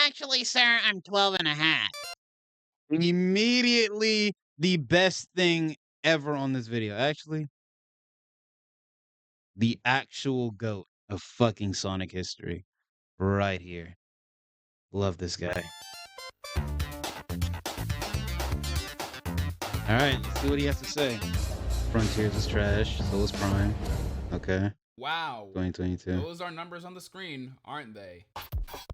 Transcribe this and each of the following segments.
Actually, sir, I'm 12 and a half. Immediately the best thing ever on this video. Actually, the actual GOAT of fucking Sonic history. Right here. Love this guy. Alright, let's see what he has to say. Frontiers is trash, so is Prime. Okay. Wow, 2022. those are numbers on the screen, aren't they?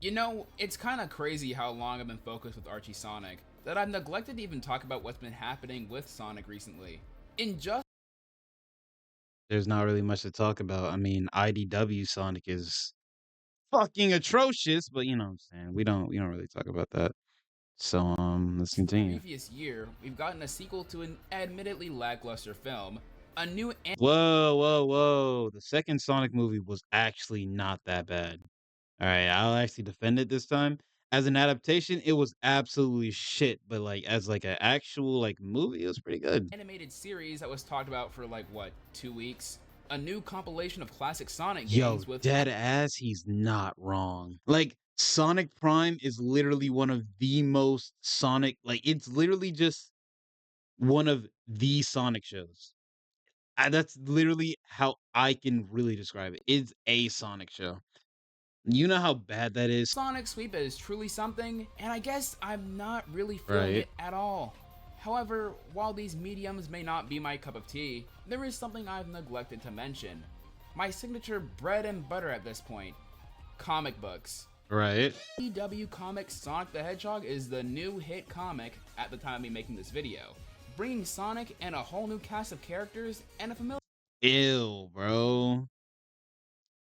You know, it's kind of crazy how long I've been focused with Archie Sonic, that I've neglected to even talk about what's been happening with Sonic recently. In just There's not really much to talk about. I mean, IDW Sonic is fucking atrocious, but you know what I'm saying. We don't really talk about that. So let's the continue. previous year, we've gotten a sequel to an admittedly lackluster film, a new Whoa. The second Sonic movie was actually not that bad. All right, I'll actually defend it this time. As an adaptation, it was absolutely shit, but like as like an actual like movie, it was pretty good. animated series that was talked about for like, what, 2 weeks? A new compilation of classic Sonic Yo, games with dead ass, he's not wrong. Like Sonic Prime is literally one of the most Sonic, like it's literally just one of the Sonic shows. That's literally how I can really describe it. It's a Sonic show. You know how bad that is, Sonic Sweep is truly something, and I guess I'm not really feeling right? it at all. However, while these mediums may not be my cup of tea, there is something I've neglected to mention. My signature bread and butter at this point, comic books. Right. IDW Comics Sonic the Hedgehog is the new hit comic at the time of me making this video, bringing Sonic and a whole new cast of characters and a familiar Ew, bro.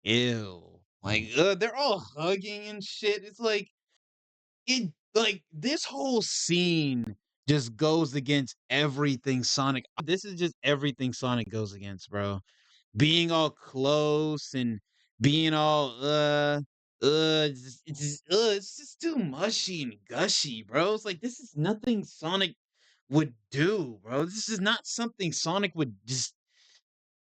Ew. Like, they're all hugging and shit. It's like this whole scene just goes against everything Sonic. This is just everything Sonic goes against, bro. Being all close and being all it's just too mushy and gushy, bro. It's like this is nothing Sonic would do, bro. This is not something Sonic would just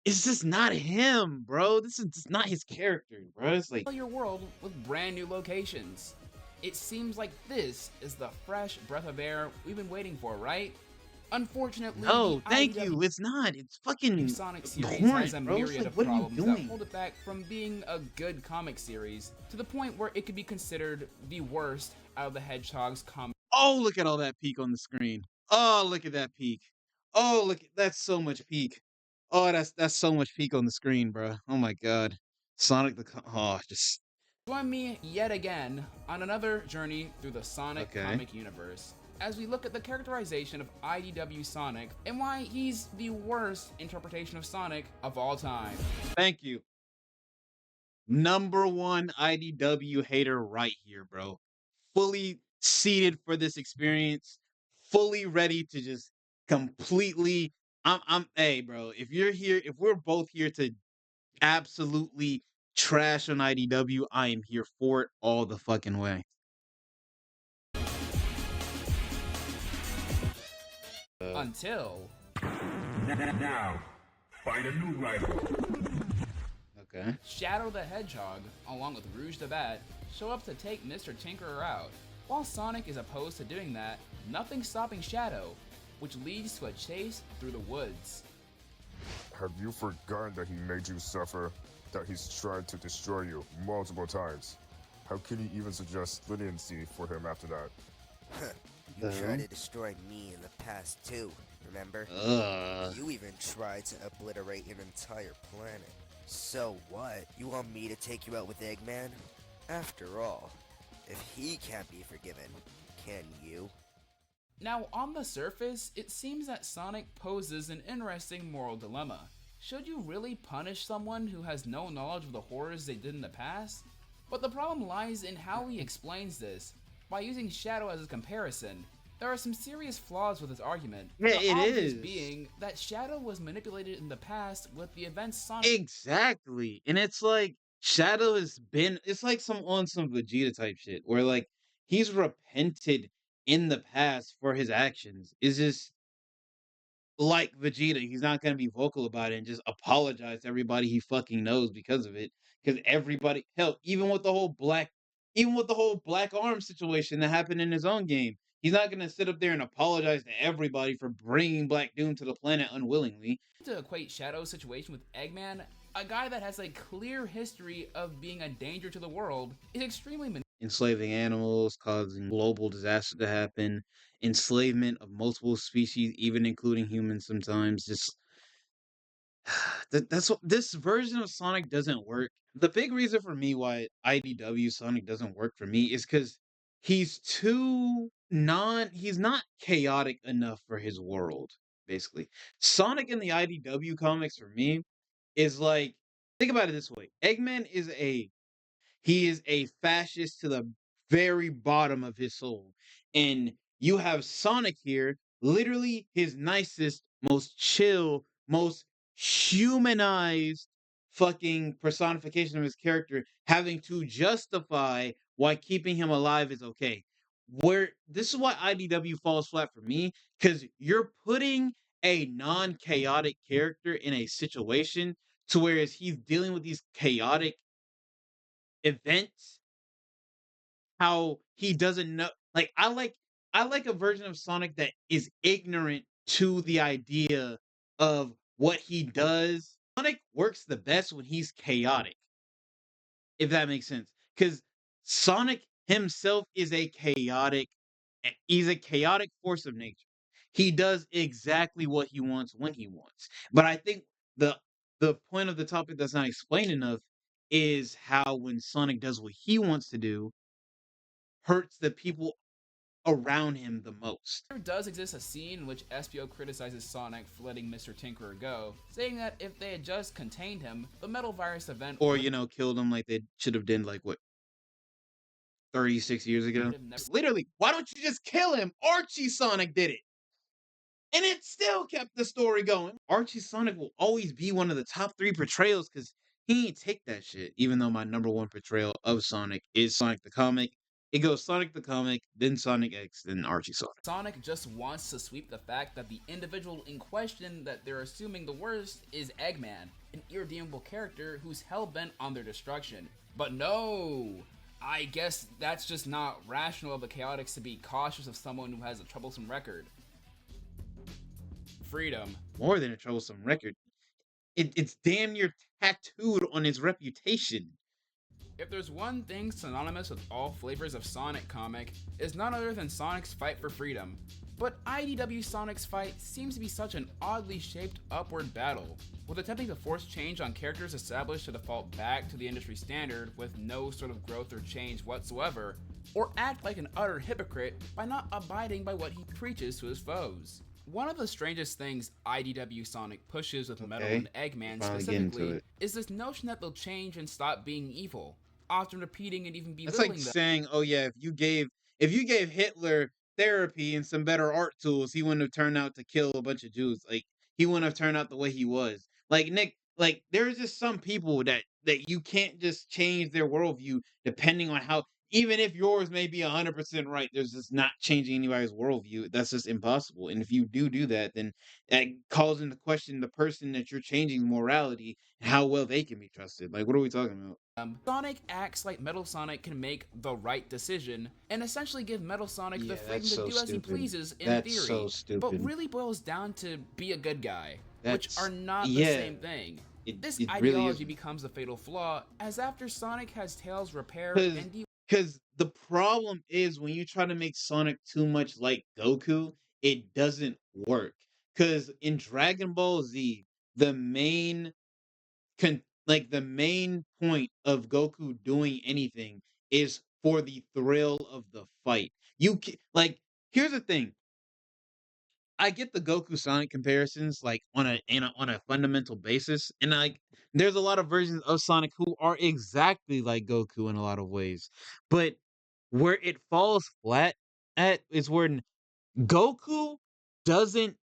it's just not him, bro. This is just not his character, bro. It's like, world with brand new locations. It seems like this is the fresh breath of air we've been waiting for, right? Unfortunately, no, the thank IDW you. It's not. It's fucking Sonic series abhorrent, has a bro. It's myriad like, of what are you problems that doing? hold it back from being a good comic series, to the point where it could be considered the worst out of the Hedgehog's comic. Oh, look at all that peak on the screen. Oh, look at that peak. Oh, look, that's so much peak. Oh, that's so much peak on the screen, bro. Oh my god. Sonic oh, just Join me yet again on another journey through the Sonic okay. comic universe, as we look at the characterization of IDW Sonic and why he's the worst interpretation of Sonic of all time. Thank you. Number one IDW hater right here, bro. Fully seated for this experience, fully ready to just completely hey bro, if you're here, if we're both here to absolutely trash on IDW, I am here for it all the fucking way. Until Now, find a new rival. Okay. Shadow the Hedgehog, along with Rouge the Bat, show up to take Mr. Tinkerer out. While Sonic is opposed to doing that, nothing's stopping Shadow, which leads to a chase through the woods. Have you forgotten that he made you suffer? That he's tried to destroy you multiple times? How can you even suggest leniency for him after that? You tried to destroy me in the past too, remember? You even tried to obliterate an entire planet. So what? You want me to take you out with Eggman? After all, if he can't be forgiven, can you? Now, on the surface, it seems that Sonic poses an interesting moral dilemma. Should you really punish someone who has no knowledge of the horrors they did in the past? But the problem lies in how he explains this. By using Shadow as a comparison, there are some serious flaws with his argument. Yeah, the it obvious is. being that Shadow was manipulated in the past with the events Sonic. Exactly. And it's like Shadow has been it's like some Vegeta type shit where like he's repented in the past for his actions. It's just like Vegeta, he's not gonna be vocal about it and just apologize to everybody he fucking knows because of it. Because everybody hell, even with the whole black Even with the whole Black Arm situation that happened in his own game, he's not gonna sit up there and apologize to everybody for bringing Black Doom to the planet unwillingly. To equate Shadow's situation with Eggman, a guy that has a clear history of being a danger to the world, is extremely enslaving animals, causing global disaster to happen, enslavement of multiple species, even including humans sometimes. Just that's what this version of Sonic doesn't work. The big reason for me why IDW Sonic doesn't work for me is because he's not chaotic enough for his world, basically. Sonic in the IDW comics for me is like, think about it this way. Eggman is he is a fascist to the very bottom of his soul. And you have Sonic here, literally his nicest, most chill, most humanized fucking personification of his character, having to justify why keeping him alive is okay. Where this is why IDW falls flat for me, because you're putting a non-chaotic character in a situation to whereas he's dealing with these chaotic events, how he doesn't know. Like I like a version of Sonic that is ignorant to the idea of what he does. Sonic works the best when he's chaotic, if that makes sense. Because Sonic himself is he's a chaotic force of nature. He does exactly what he wants when he wants. But I think the the point of the topic that's not explained enough is how when Sonic does what he wants to do, hurts the people around him the most. There does exist a scene in which SPO criticizes Sonic for letting Mr. Tinkerer go, saying that if they had just contained him, the Metal Virus event Or, killed him like they should have done like what 36 years ago. Literally, why don't you just kill him? Archie Sonic did it. And it still kept the story going. Archie Sonic will always be one of the top 3 portrayals because he ain't take that shit. Even though my number 1 portrayal of Sonic is Sonic the Comic. It goes Sonic the Comic, then Sonic X, then Archie Sonic. Sonic just wants to sweep the fact that the individual in question that they're assuming the worst is Eggman, an irredeemable character who's hell-bent on their destruction. But no! I guess that's just not rational of the Chaotix to be cautious of someone who has a troublesome record. Freedom. More than a troublesome record. It's damn near tattooed on his reputation. If there's one thing synonymous with all flavors of Sonic comic, it's none other than Sonic's fight for freedom. But IDW Sonic's fight seems to be such an oddly shaped upward battle, with attempting to force change on characters established to default back to the industry standard with no sort of growth or change whatsoever, or act like an utter hypocrite by not abiding by what he preaches to his foes. One of the strangest things IDW Sonic pushes with Metal and Eggman specifically is this notion that they'll change and stop being evil, often repeating and even belittling them. That's like saying, oh yeah, if you gave Hitler therapy and some better art tools, he wouldn't have turned out to kill a bunch of Jews. Like he wouldn't have turned out the way he was. Like Nick, like there's just some people that you can't just change their worldview depending on how. Even if yours may be 100% right, there's just not changing anybody's worldview. That's just impossible. And if you do that, then that calls into question the person that you're changing morality and how well they can be trusted. Like, what are we talking about? Sonic acts like Metal Sonic can make the right decision and essentially give Metal Sonic the freedom to do as he pleases in theory, but really boils down to be a good guy, which are not the same thing. This ideology really becomes a fatal flaw, as after Sonic has Tails repair and because the problem is when you try to make Sonic too much like Goku, it doesn't work. Because in Dragon Ball Z, the main the main point of Goku doing anything is for the thrill of the fight. Like, here's the thing. I get the Goku Sonic comparisons like on a fundamental basis, and like there's a lot of versions of Sonic who are exactly like Goku in a lot of ways, but where it falls flat at is where Goku doesn't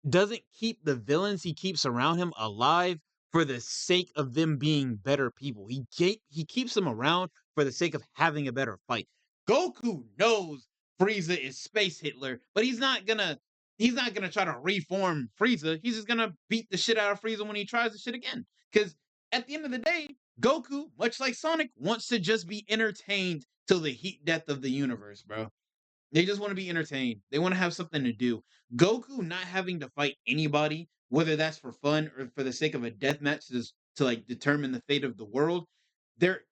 doesn't keep the villains he keeps around him alive for the sake of them being better people. He keeps them around for the sake of having a better fight. Goku knows Frieza is Space Hitler, but he's not gonna try to reform Frieza. He's just gonna beat the shit out of Frieza when he tries the shit again. Because at the end of the day, Goku, much like Sonic, wants to just be entertained till the heat death of the universe, bro. They just want to be entertained. They want to have something to do. Goku not having to fight anybody, whether that's for fun or for the sake of a death match to like determine the fate of the world, they're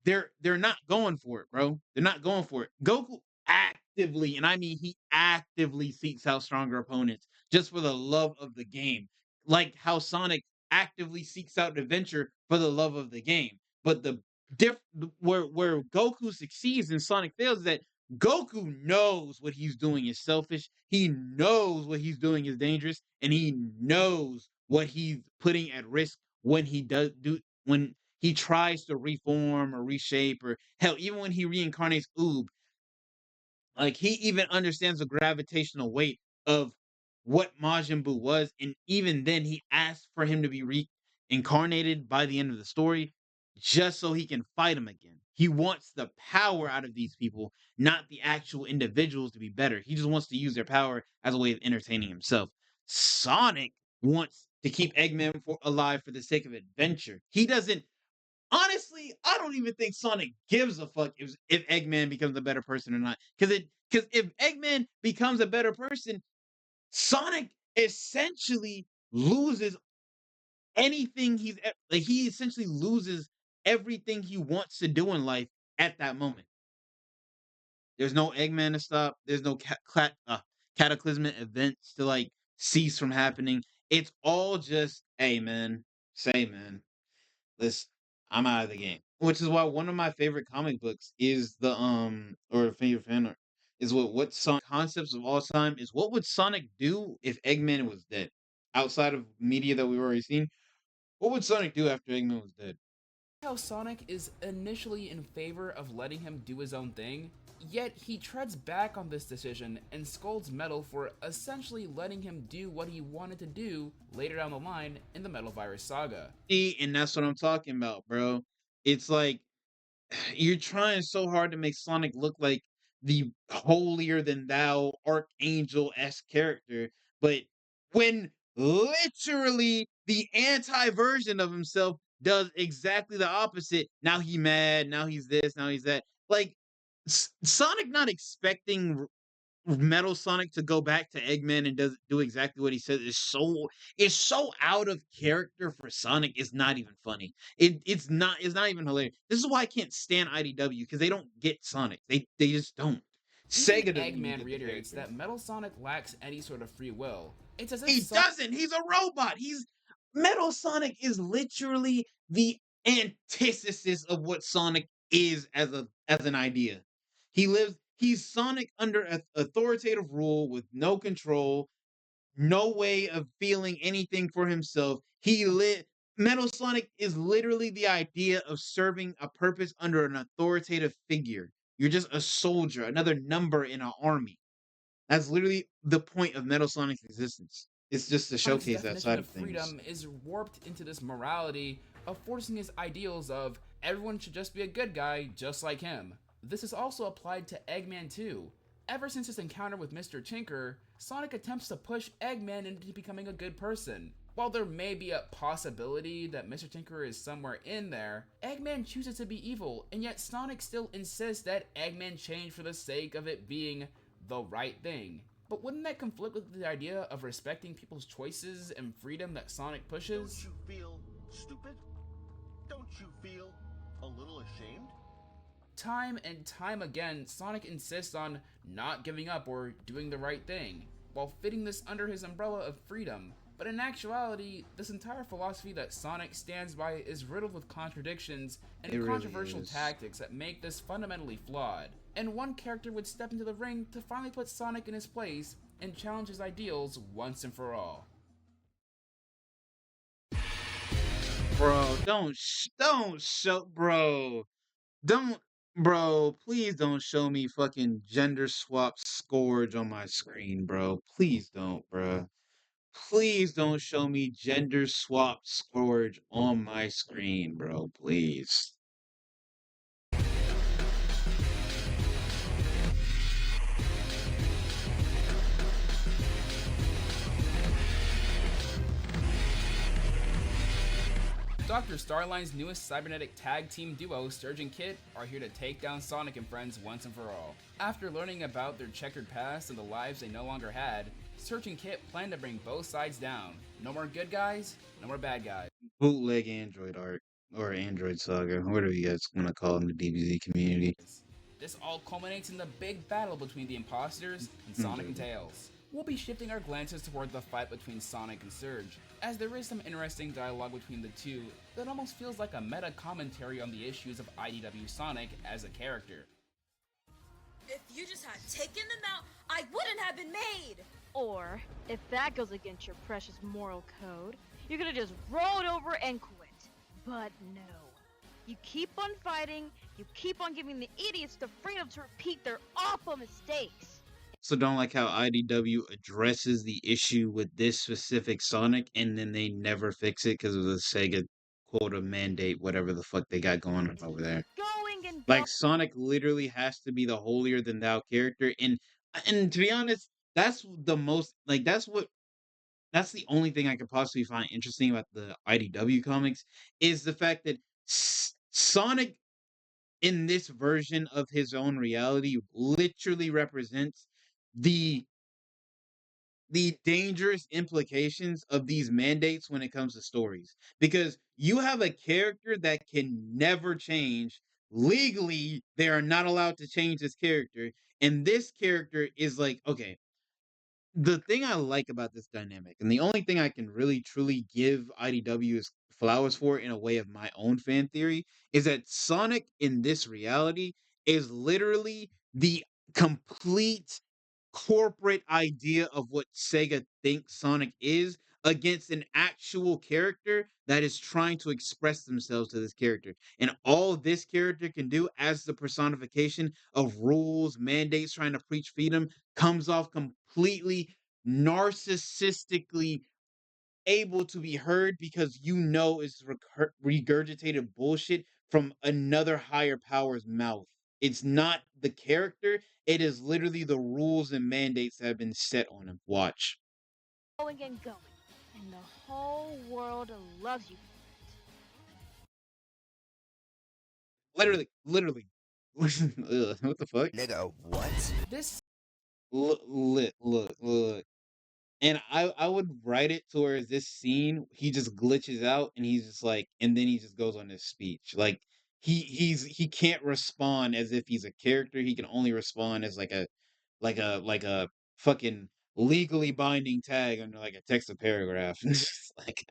they're not going for it, bro. They're not going for it. Goku actively, and I mean he actively seeks out stronger opponents just for the love of the game. Like how Sonic actively seeks out adventure for the love of the game. But the diff where Goku succeeds and Sonic fails is that Goku knows what he's doing is selfish. He knows what he's doing is dangerous, and he knows what he's putting at risk when he does do when he tries to reform or reshape, or hell, even when he reincarnates Oob, like he even understands the gravitational weight of what Majin Buu was, and even then he asks for him to be reincarnated by the end of the story, just so he can fight him again. He wants the power out of these people, not the actual individuals to be better. He just wants to use their power as a way of entertaining himself. Sonic wants to keep Eggman alive for the sake of adventure. He doesn't. Honestly, I don't even think Sonic gives a fuck if Eggman becomes a better person or not. Because if Eggman becomes a better person, Sonic essentially loses anything like he essentially loses everything he wants to do in life at that moment. There's no Eggman to stop. There's no cataclysmic events to like cease from happening. It's all just, hey man, say man, listen, I'm out of the game. Which is why one of my favorite comic books is or favorite fan art is what Sonic concepts of all time is what would Sonic do if Eggman was dead? Outside of media that we've already seen, what would Sonic do after Eggman was dead? How Sonic is initially in favor of letting him do his own thing, yet he treads back on this decision and scolds Metal for essentially letting him do what he wanted to do later down the line in the Metal Virus saga. See, and that's what I'm talking about, bro. It's like you're trying so hard to make Sonic look like the holier than thou archangel esque character, but when literally the anti version of himself does exactly the opposite, now he mad, now he's this, now he's that. Like Sonic not expecting Metal Sonic to go back to Eggman and do exactly what he says is so out of character for Sonic. It's not even funny. It's not even hilarious. This is why I can't stand IDW because they don't get Sonic. They just don't. Even Sega doesn't even Eggman get the reiterates character. that Metal Sonic lacks any sort of free will. It's as if He doesn't. He's a robot. Metal Sonic is literally the antithesis of what Sonic is as an idea. He's Sonic under authoritative rule with no control, no way of feeling anything for himself. Metal Sonic is literally the idea of serving a purpose under an authoritative figure. You're just a soldier, another number in an army. That's literally the point of Metal Sonic's existence. It's just to Sonic's showcase that definition side of of things. freedom is warped into this morality of forcing his ideals of everyone should just be a good guy just like him. This is also applied to Eggman too. Ever since his encounter with Mr. Tinker, Sonic attempts to push Eggman into becoming a good person. While there may be a possibility that Mr. Tinker is somewhere in there, Eggman chooses to be evil, and yet Sonic still insists that Eggman change for the sake of it being the right thing. But wouldn't that conflict with the idea of respecting people's choices and freedom that Sonic pushes? Don't you feel stupid? Don't you feel a little ashamed? Time and time again, Sonic insists on not giving up or doing the right thing, while fitting this under his umbrella of freedom. But in actuality, this entire philosophy that Sonic stands by is riddled with contradictions and It really controversial is. tactics that make this fundamentally flawed. And one character would step into the ring to finally put Sonic in his place and challenge his ideals once and for all. Bro, don't show, please don't show me fucking gender swap Scourge on my screen, bro. Please don't, bro. Please don't show me gender swap Scourge on my screen, bro. Please. Dr. Starline's newest cybernetic tag team duo, Surge and Kit, are here to take down Sonic and friends once and for all. After learning about their checkered past and the lives they no longer had, Surge and Kit plan to bring both sides down. No more good guys, no more bad guys. Bootleg Android art or Android Saga, whatever you guys want to call it in the DBZ community. This all culminates in the big battle between the imposters and Sonic and Tails. We'll be shifting our glances toward the fight between Sonic and Surge, as there is some interesting dialogue between the two that almost feels like a meta commentary on the issues of IDW Sonic as a character. If you just had taken them out, I wouldn't have been made! Or, if that goes against your precious moral code, you could have just rolled over and quit. But no. You keep on fighting, you keep on giving the idiots the freedom to repeat their awful mistakes. So don't like how IDW addresses the issue with this specific Sonic and then they never fix it because of the Sega quota mandate, whatever the fuck they got going on over there. Like Sonic literally has to be the holier than thou character, and to be honest, that's the most like that's the only thing I could possibly find interesting about the IDW comics is the fact that Sonic in this version of his own reality literally represents the dangerous implications of these mandates when it comes to stories, because you have a character that can never change. Legally they are not allowed to change this character, and this character is like, okay, the thing I like about this dynamic, and the only thing I can really truly give IDW is flowers for in a way of my own fan theory, is that Sonic in this reality is literally the complete corporate idea of what Sega thinks Sonic is against an actual character that is trying to express themselves to this character. And all this character can do as the personification of rules, mandates, trying to preach freedom comes off completely narcissistically able to be heard because you know it's regurgitated bullshit from another higher power's mouth. It's not the character, it is literally the rules and mandates that have been set on him. Watch. Going and going, and the whole world loves you for it. Literally. Ugh, what the fuck? Nigga, what? This Look. And I would write it to where this scene he just glitches out and he's just like, and then he just goes on his speech. Like he can't respond as if he's a character. He can only respond as like a fucking legally binding tag under like a text of paragraph. Like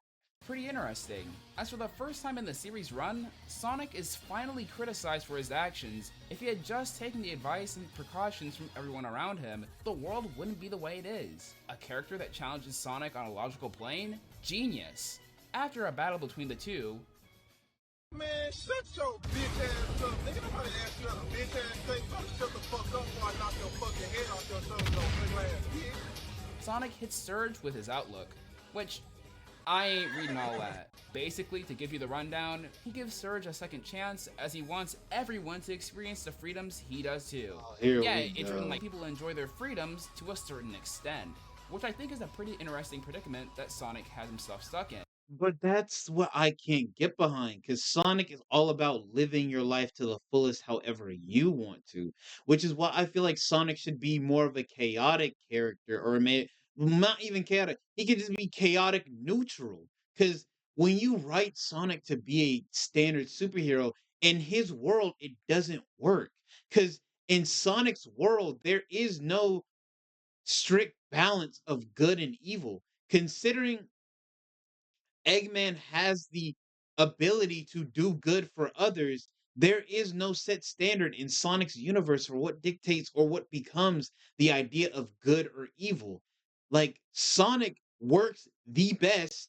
pretty interesting. As for the first time in the series run, Sonic is finally criticized for his actions. If he had just taken the advice and precautions from everyone around him, the world wouldn't be the way it is. A character that challenges Sonic on a logical plane? Genius. After a battle between the two, Man, shut your bitch ass up. Nigga, nobody asked you a bitch ass thing. Shut the fuck up before I knock your fucking head off your shoulders, your big ass bitch. Sonic hits Surge with his outlook, which I ain't reading all that. Basically, to give you the rundown, he gives Surge a second chance as he wants everyone to experience the freedoms he does too. It's written like people enjoy their freedoms to a certain extent, which I think is a pretty interesting predicament that Sonic has himself stuck in. But that's what I can't get behind, because Sonic is all about living your life to the fullest however you want to, which is why I feel like Sonic should be more of a chaotic character, or not even chaotic. He could just be chaotic neutral, because when you write Sonic to be a standard superhero, in his world, it doesn't work. Because in Sonic's world, there is no strict balance of good and evil. Considering Eggman has the ability to do good for others, there is no set standard in Sonic's universe for what dictates or what becomes the idea of good or evil. Like, Sonic works the best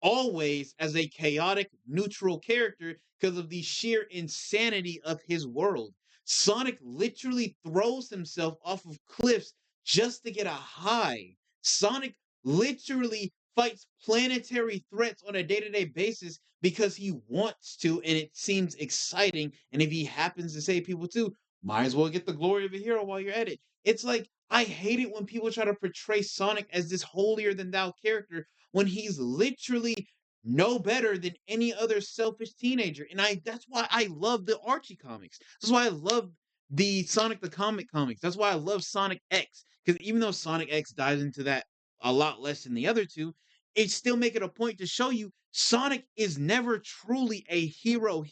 always as a chaotic, neutral character because of the sheer insanity of his world. Sonic literally throws himself off of cliffs just to get a high. Sonic literally fights planetary threats on a day-to-day basis because he wants to and it seems exciting. And if he happens to save people too, might as well get the glory of a hero while you're at it. It's like, I hate it when people try to portray Sonic as this holier than thou character when he's literally no better than any other selfish teenager. And that's why I love the Archie comics. That's why I love the Sonic the Comic comics. That's why I love Sonic X. Because even though Sonic X dives into that a lot less than the other two, it still make it a point to show you Sonic is never truly a hero.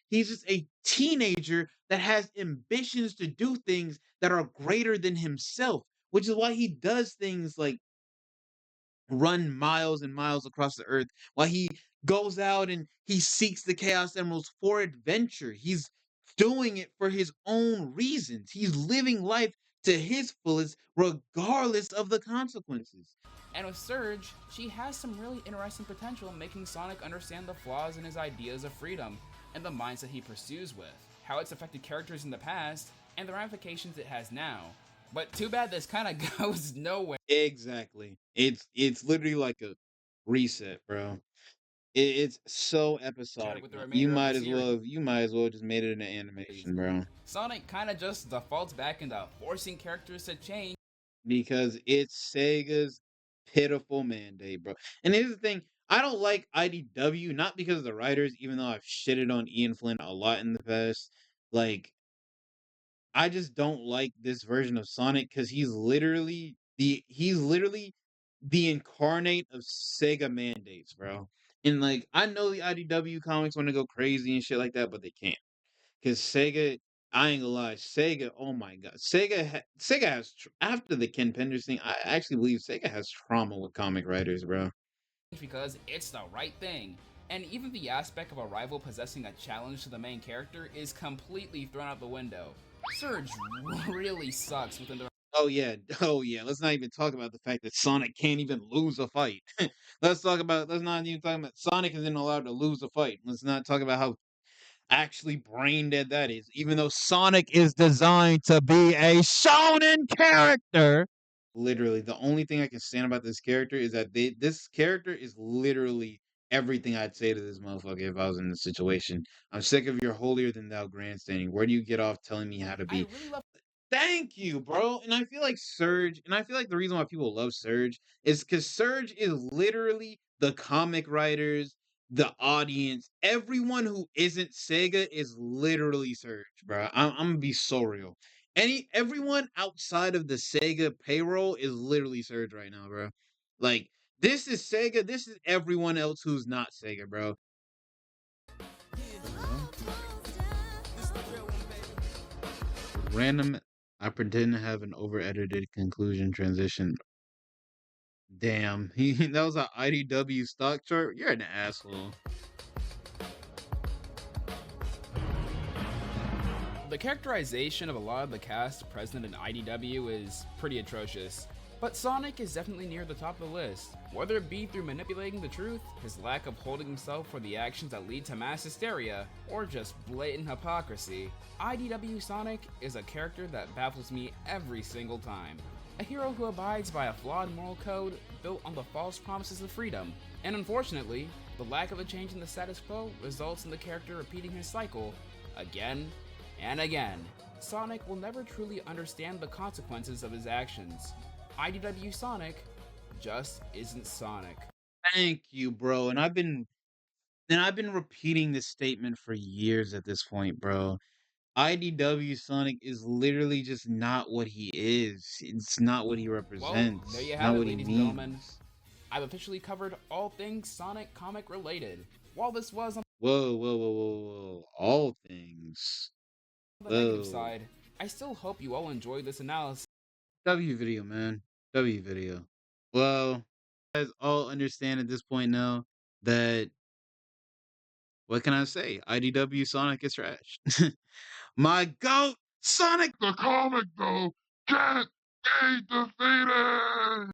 He's just a teenager that has ambitions to do things that are greater than himself, which is why he does things like run miles and miles across the earth, while he goes out and he seeks the Chaos Emeralds for adventure. He's doing it for his own reasons. He's living life to his fullest, regardless of the consequences. And with Surge, she has some really interesting potential in making Sonic understand the flaws in his ideas of freedom and the mindset he pursues with, how it's affected characters in the past, and the ramifications it has now. But too bad this kind of goes nowhere. Exactly. It's literally like a reset, bro. It's so episodic. With the Man. remainder of the series. You might as well just made it an animation, bro. Sonic kind of just defaults back into forcing characters to change. Because it's Sega's pitiful mandate, bro. And here's the thing, I don't like IDW, not because of the writers, even though I've shitted on Ian Flynn a lot in the past. Like, I just don't like this version of Sonic because he's literally the incarnate of Sega mandates, bro. And like, I know the IDW comics want to go crazy and shit like that, but they can't. Because Sega, I ain't gonna lie, Sega, oh my god, Sega has after the Ken Penders thing, I actually believe Sega has trauma with comic writers, bro. Because it's the right thing. And even the aspect of a rival possessing a challenge to the main character is completely thrown out the window. Surge really sucks within the Oh yeah, oh yeah. Let's not even talk about the fact that Sonic can't even lose a fight. Let's not even talk about Sonic isn't allowed to lose a fight. Let's not talk about how actually brain dead that is. Even though Sonic is designed to be a shonen character. Literally, the only thing I can stand about this character is that this character is literally everything I'd say to this motherfucker if I was in this situation. I'm sick of your holier than thou grandstanding. Where do you get off telling me how to I be? really love Thank you, bro. And I feel like Surge, and I feel like the reason why people love Surge is because Surge is literally the comic writers, the audience, everyone who isn't Sega is literally Surge, bro. I'm gonna be so real. Everyone outside of the Sega payroll is literally Surge right now, bro. Like, this is Sega. This is everyone else who's not Sega, bro. Random. I pretend to have an over edited conclusion transition. Damn, that was an IDW stock chart. You're an asshole. the characterization of a lot of the cast present in IDW is pretty atrocious. But Sonic is definitely near the top of the list, whether it be through manipulating the truth, his lack of holding himself for the actions that lead to mass hysteria, or just blatant hypocrisy. IDW Sonic is a character that baffles me every single time. A hero who abides by a flawed moral code built on the false promises of freedom, and unfortunately, the lack of a change in the status quo results in the character repeating his cycle again and again. Sonic will never truly understand the consequences of his actions. IDW Sonic just isn't Sonic. Thank you, bro. And I've been repeating this statement for years at this point, bro. IDW Sonic is literally just not what he is. It's not what he Well, represents. there you Not have it, what he ladies and gentlemen. means. I've officially covered all things Sonic comic related. While this was on Whoa. All things. the negative side, I still hope you all enjoyed this analysis. W video, man. W video. Well, you guys all understand at this point now that what can I say? IDW Sonic is trash. My goat, Sonic the comic though, can't be defeated.